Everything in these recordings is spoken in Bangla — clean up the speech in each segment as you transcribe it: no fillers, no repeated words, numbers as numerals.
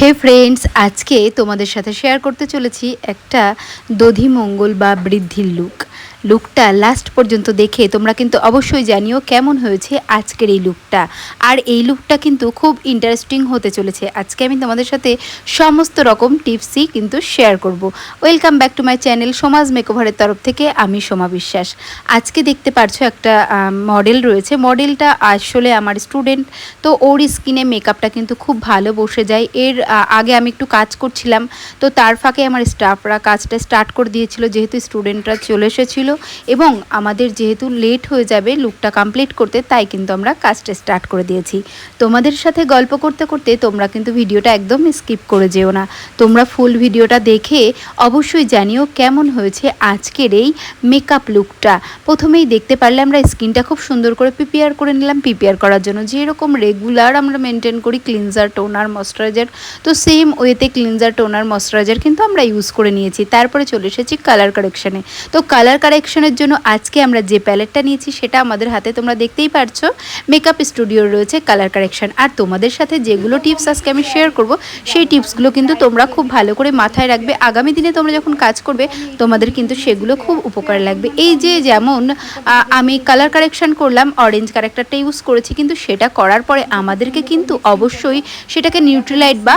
হে ফ্রেন্ডস, আজকে তোমাদের সাথে শেয়ার করতে চলেছি একটা দধিমঙ্গল বা বৃদ্ধির লুকটা লাস্ট পর্যন্ত দেখে তোমরা কিন্তু অবশ্যই জানিও কেমন হয়েছে আজকের এই লুকটা। আর এই লুকটা কিন্তু খুব ইন্টারেস্টিং হতে চলেছে। আজকে আমি তোমাদের সাথে সমস্ত রকম টিপসই কিন্তু শেয়ার করব। Welcome back to my channel সমাজ মেকওভারের তরফ থেকে আমি সোমা বিশ্বাস। আজকে দেখতে পারছো একটা মডেল রয়েছে। মডেলটা আসলে আমার স্টুডেন্ট, তো ওর স্কিনে মেকআপটা কিন্তু খুব ভালো বসে যায়। এর আগে আমি একটু কাজ করছিলাম, তো তার ফাঁকে আমার স্টাফরা কাজটা স্টার্ট করে দিয়েছিল, যেহেতু স্টুডেন্টরা চলে এসেছিলো এবং আমাদের যেহেতু লেট হয়ে যাবে লুকটা কমপ্লিট করতে, তাই কিন্তু আমরা কাজটা স্টার্ট করে দিয়েছি। তোমাদের সাথে গল্প করতে করতে তোমরা কিন্তু ভিডিওটা একদম স্কিপ করে যেও না। তোমরা ফুল ভিডিওটা দেখে অবশ্যই জানিও কেমন হয়েছে আজকের এই মেকআপ লুকটা। প্রথমেই দেখতে পারলে আমরা স্কিনটা খুব সুন্দর করে প্রিপেয়ার করে নিলাম। প্রিপেয়ার করার জন্য যেরকম রেগুলার আমরা মেনটেন করি ক্লিনজার, টোনার, ময়শ্চারাইজার, তো সেম ওয়েতে ক্লিনজার, টোনার, ময়শ্চারাইজার কিন্তু আমরা ইউজ করে নিয়েছি। তারপরে চলে এসেছি কালার কারেকশানে। তো কালার কারেকশনের জন্য আজকে আমরা যে প্যালেটটা নিয়েছি সেটা আমাদের হাতে তোমরা দেখতেই পারছো। মেকআপ স্টুডিওর রয়েছে কালার কারেকশন। আর তোমাদের সাথে যেগুলো টিপস আজকে আমি শেয়ার করব সেই টিপসগুলো কিন্তু তোমরা খুব ভালো করে মাথায় রাখবে। আগামী দিনে তোমরা যখন কাজ করবে তোমাদের কিন্তু সেগুলো খুব উপকার লাগবে। এই যে যেমন আমি কালার কারেকশন করলাম, অরেঞ্জ কারেক্টারটা ইউজ করেছি, কিন্তু সেটা করার পরে আমাদেরকে কিন্তু অবশ্যই সেটাকে নিউট্রিলাইট বা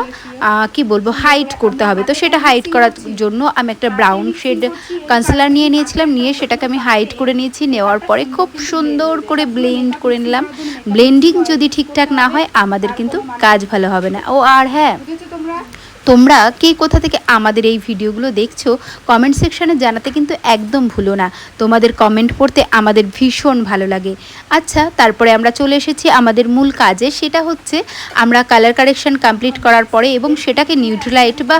কি বলবো হাইড করতে হবে। তো সেটা হাইড করার জন্য আমি একটা ব্রাউন শেড কনসিলার নিয়েছিলাম, নিয়ে সেটাকে আমি হাইড করে নিয়েছি। নেওয়ার পরে খুব সুন্দর করে ব্লেন্ড করে নিলাম। ব্লেন্ডিং যদি ঠিকঠাক না হয় আমাদের কিন্তু কাজ ভালো হবে না। ও আর হ্যাঁ, তোমরা কে কোথা থেকে আমাদের এই ভিডিওগুলো দেখছো কমেন্ট সেকশানে জানাতে কিন্তু একদম ভুলো না। তোমাদের কমেন্ট পড়তে আমাদের ভীষণ ভালো লাগে। আচ্ছা, তারপরে আমরা চলে এসেছি আমাদের মূল কাজে। সেটা হচ্ছে আমরা কালার কারেকশন কমপ্লিট করার পরে এবং সেটাকে নিউট্রালাইট বা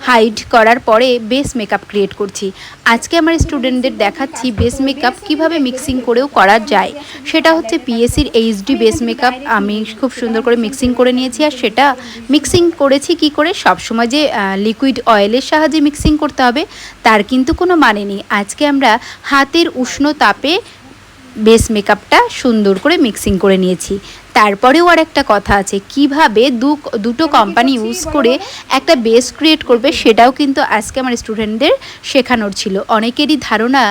হাইড করার পরে বেস মেকআপ ক্রিয়েট করছি। আজকে আমার স্টুডেন্টদের দেখাচ্ছি বেস মেকআপ কিভাবে মিক্সিং করেও করা যায়। সেটা হচ্ছে পিএসসির এইচডি বেস মেকআপ আমি খুব সুন্দর করে মিক্সিং করে নিয়েছি। আর সেটা মিক্সিং করেছি কি করে, সবসময় যে লিকুইড অয়েলের সাহায্যে মিক্সিং করতে হবে তার কিন্তু কোনো মানে নেই। আজকে আমরা হাতের উষ্ণ তাপে বেস মেকআপটা সুন্দর করে মিক্সিং করে নিয়েছি। তারপরেও আর একটা কথা আছে, কিভাবে দুটো কোম্পানি ইউজ করে একটা বেস ক্রিয়েট করবে সেটাও কিন্তু আজকে আমার স্টুডেন্টদের শেখানোর ছিল। অনেকেরই ধারণা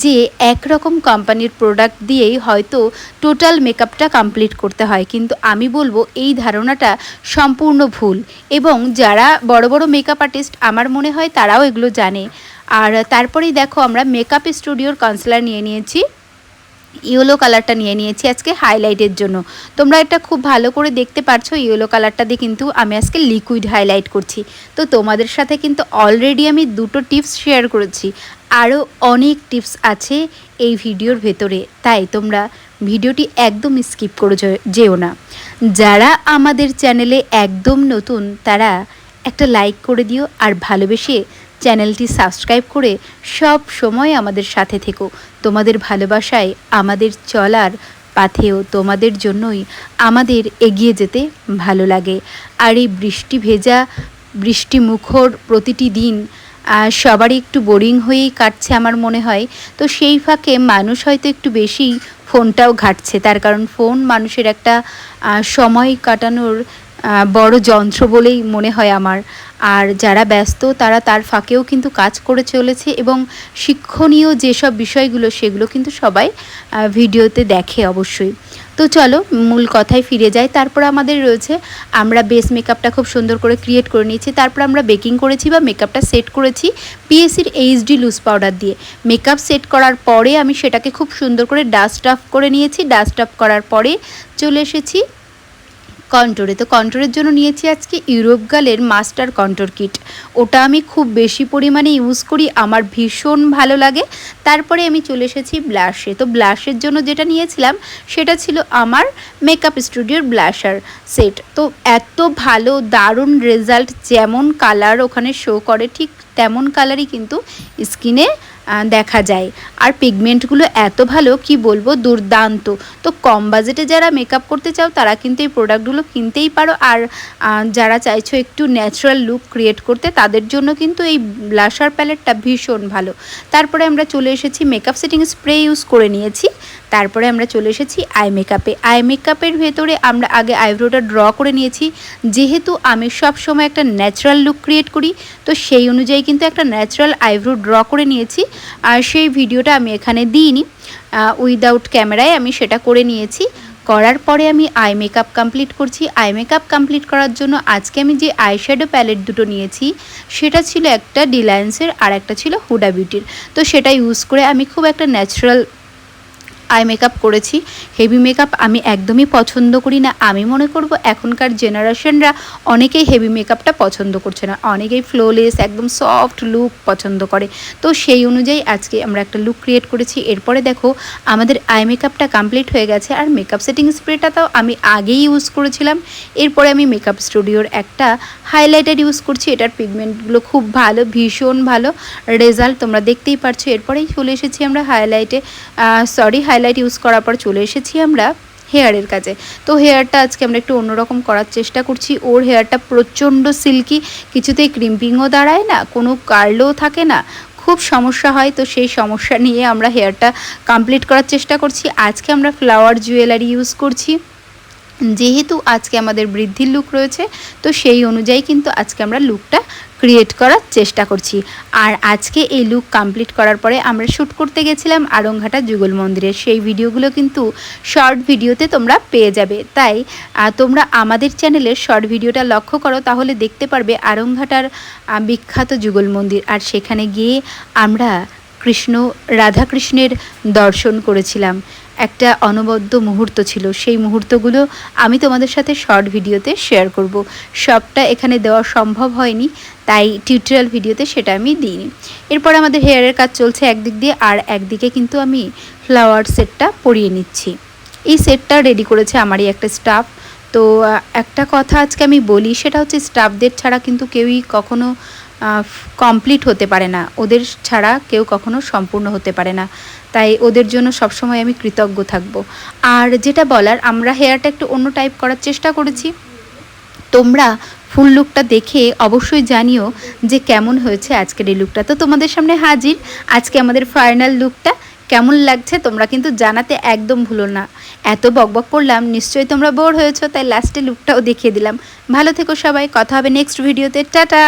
যে একরকম কোম্পানির প্রোডাক্ট দিয়েই হয়তো টোটাল মেকআপটা কমপ্লিট করতে হয়, কিন্তু আমি বলবো এই ধারণাটা সম্পূর্ণ ভুল। এবং যারা বড় বড় মেকআপ আর্টিস্ট আমার মনে হয় তারাও এগুলো জানে। আর তারপরেই দেখো আমরা মেকআপ স্টুডিওর কনসিলার নিয়ে নিয়েছি, ইয়েলো কালারটা নিয়ে নিয়েছি আজকে হাইলাইটের জন্য। তোমরা এটা খুব ভালো করে দেখতে পারছো, ইয়েলো কালারটা দিয়ে কিন্তু আমি আজকে লিকুইড হাইলাইট করছি। তো তোমাদের সাথে কিন্তু অলরেডি আমি দুটো টিপস শেয়ার করেছি, আরও অনেক টিপস আছে এই ভিডিওর ভেতরে, তাই তোমরা ভিডিওটি একদম স্কিপ করে যেও না। যারা আমাদের চ্যানেলে একদম নতুন তারা একটা লাইক করে দিও, আর ভালোবেসে চ্যানেলটি সাবস্ক্রাইব করে সব সময় আমাদের সাথে থেকো। তোমাদের ভালোবাসায় আমাদের চলার পাথেও তোমাদের জন্যই আমাদের এগিয়ে যেতে ভালো লাগে। আর এই বৃষ্টি ভেজা বৃষ্টি মুখর প্রতিটি দিন সবারই একটু বোরিং হয়েই কাটছে আমার মনে হয়। তো সেই ফাঁকে মানুষ হয়তো একটু বেশি ফোনটাও ঘাঁটছে, তার কারণ ফোন মানুষের একটা সময় কাটানোর বড় যন্ত্র বলেই মনে হয় আমার। আর যারা ব্যস্ত তারা তার ফাঁকেও কিন্তু কাজ করে চলেছে এবং শিক্ষণীয় যেসব বিষয়গুলো সেগুলো কিন্তু সবাই ভিডিওতে দেখে অবশ্যই। তো চলো মূল কথায় ফিরে যাই। তারপর আমাদের রয়েছে, আমরা বেস মেকআপটা খুব সুন্দর করে ক্রিয়েট করে নিয়েছি। তারপর আমরা বেকিং করেছি বা মেকআপটা সেট করেছি পিএসসির এইচডি লুজ পাউডার দিয়ে। মেকআপ সেট করার পরে আমি সেটাকে খুব সুন্দর করে ডাস্ট আপ করে নিয়েছি। ডাস্ট আপ করার পরে চলে এসেছি কন্ট্রোরে। তো কন্ট্রোরের জন্য নিয়েছি আজকে ইউরোপ গার্লের মাস্টার কন্ট্রোর কিট। ওটা আমি খুব বেশি পরিমাণে ইউজ করি, আমার ভীষণ ভালো লাগে। তারপরে আমি চলে এসেছি ব্লাশে। তো ব্লাশের জন্য যেটা নিয়েছিলাম সেটা ছিল আমার মেকআপ স্টুডিওর ব্লাশার সেট। তো এত ভালো দারুণ রেজাল্ট, যেমন কালার ওখানে শো করে ঠিক তেমন কালারই কিন্তু স্কিনে দেখা যায়। আর পিগমেন্টগুলো এত ভালো কি বলবো, দুর্দান্ত। তো কম বাজেটে যারা মেকআপ করতে চাও তারা কিন্তু এই প্রোডাক্টগুলো কিনতেই পারো। আর যারা চাইছো একটু ন্যাচারাল লুক ক্রিয়েট করতে তাদের জন্য কিন্তু এই ব্লাশার প্যালেটটা ভীষণ ভালো। তারপরে আমরা চলে এসেছি মেকআপ সেটিং স্প্রে ইউজ করে নিয়েছি। তারপরে আমরা চলে এসেছি আই মেকআপে। আই মেকআপের ভেতরে আমরা আগে আইব্রোটা ড্র করে নিয়েছি। যেহেতু আমি সব সময় একটা ন্যাচারাল লুক ক্রিয়েট করি, তো সেই অনুযায়ী কিন্তু একটা ন্যাচারাল আইব্রো ড্র করে নিয়েছি। আর সেই ভিডিওটা আমি এখানে দিইনি, উইদাউট ক্যামেরায় আমি সেটা করে নিয়েছি। করার পরে আমি আই মেকআপ কমপ্লিট করছি। আই মেকআপ কমপ্লিট করার জন্য আজকে আমি যে আই শ্যাডো প্যালেট দুটো নিয়েছি সেটা ছিল একটা ডিলায়েন্সের আর একটা ছিল হুডা বিউটির। তো সেটা ইউজ করে আমি খুব একটা ন্যাচারাল আই মেকআপ করেছি। হেভি মেকআপ আমি একদমই পছন্দ করি না। আমি মনে করব এখনকার জেনারেশনরা অনেকেই হেভি মেকআপটা পছন্দ করছে না, অনেকেই ফ্লোলেস একদম সফট লুক পছন্দ করে। তো সেই অনুযায়ী আজকে আমরা একটা লুক ক্রিয়েট করেছি। এরপরে দেখো আমাদের আই মেকআপটা কমপ্লিট হয়ে গেছে। আর মেকআপ সেটিং স্প্রেটা তাও আমি আগেই ইউজ করেছিলাম। এরপরে আমি মেকআপ স্টুডিওর একটা হাইলাইটার ইউজ করছি। এটার পিগমেন্টগুলো খুব ভালো, ভীষণ ভালো রেজাল্ট তোমরা দেখতেই পারছো। এরপরেই চলে এসেছি আমরা হাইলাইট ইউজ করার পর চলে এসেছি আমরা হেয়ারের কাছে। তো হেয়ারটা আজকে আমরা একটু অন্যরকম করার চেষ্টা করছি। ওর হেয়ারটা প্রচণ্ড সিল্কি, কিছুতেই ক্রিম্পিংও দাঁড়ায় না, কোনো কার্লও থাকে না, খুব সমস্যা হয়। তো সেই সমস্যা নিয়ে আমরা হেয়ারটা কমপ্লিট করার চেষ্টা করছি। আজকে আমরা ফ্লাওয়ার জুয়েলারি ইউজ করছি। যেহেতু আজকে আমাদের বৃদ্ধির লুক রয়েছে, তো সেই অনুযায়ী কিন্তু আজকে আমরা লুকটা ক্রিয়েট করার চেষ্টা করছি। আর আজকে এই লুক কমপ্লিট করার পরে আমরা শ্যুট করতে গেছিলাম আরংঘাটা যুগল মন্দিরে। সেই ভিডিওগুলো কিন্তু শর্ট ভিডিওতে তোমরা পেয়ে যাবে। তাই তোমরা আমাদের চ্যানেলের শর্ট ভিডিওটা লক্ষ্য করো, তাহলে দেখতে পারবে আরংঘাটার বিখ্যাত যুগল মন্দির। আর সেখানে গিয়ে আমরা রাধাকৃষ্ণের দর্শন করেছিলাম। একটা অনবদ্য মুহূর্ত ছিল। সেই মুহূর্তগুলো আমি তোমাদের সাথে শর্ট ভিডিওতে শেয়ার করব। সবটা এখানে দেওয়া সম্ভব হয়নি, তাই টিউটোরিয়াল ভিডিওতে সেটা আমি দিইনি। এরপর আমাদের হেয়ারের কাজ চলছে একদিক দিয়ে, আর একদিকে কিন্তু আমি ফ্লাওয়ার সেটটা পরিয়ে নিচ্ছি। এই সেটটা রেডি করেছে আমারই একটা স্টাফ। তো একটা কথা আজকে আমি বলি, সেটা হচ্ছে স্টাফদের ছাড়া কিন্তু কেউই কখনো কমপ্লিট হতে পারে না, ওদের ছাড়া কেউ কখনো সম্পূর্ণ হতে পারে না। তাই ওদের জন্য সবসময় আমি কৃতজ্ঞ থাকব। আর যেটা বলার, আমরা হেয়ারটা একটু অন্য টাইপ করার চেষ্টা করেছি। তোমরা ফুল লুকটা দেখে অবশ্যই জানিও যে কেমন হয়েছে আজকের এই লুকটা। তো তোমাদের সামনে হাজির আজকে আমাদের ফাইনাল লুকটা। কেমন লাগছে তোমরা কিন্তু জানাতে একদম ভুলো না। এত বকবক করলাম, নিশ্চয়ই তোমরা বোর হয়েছো, তাই লাস্টে লুকটাও দেখিয়ে দিলাম। ভালো থেকো সবাই, কথা হবে নেক্সট ভিডিওতে। টাটা।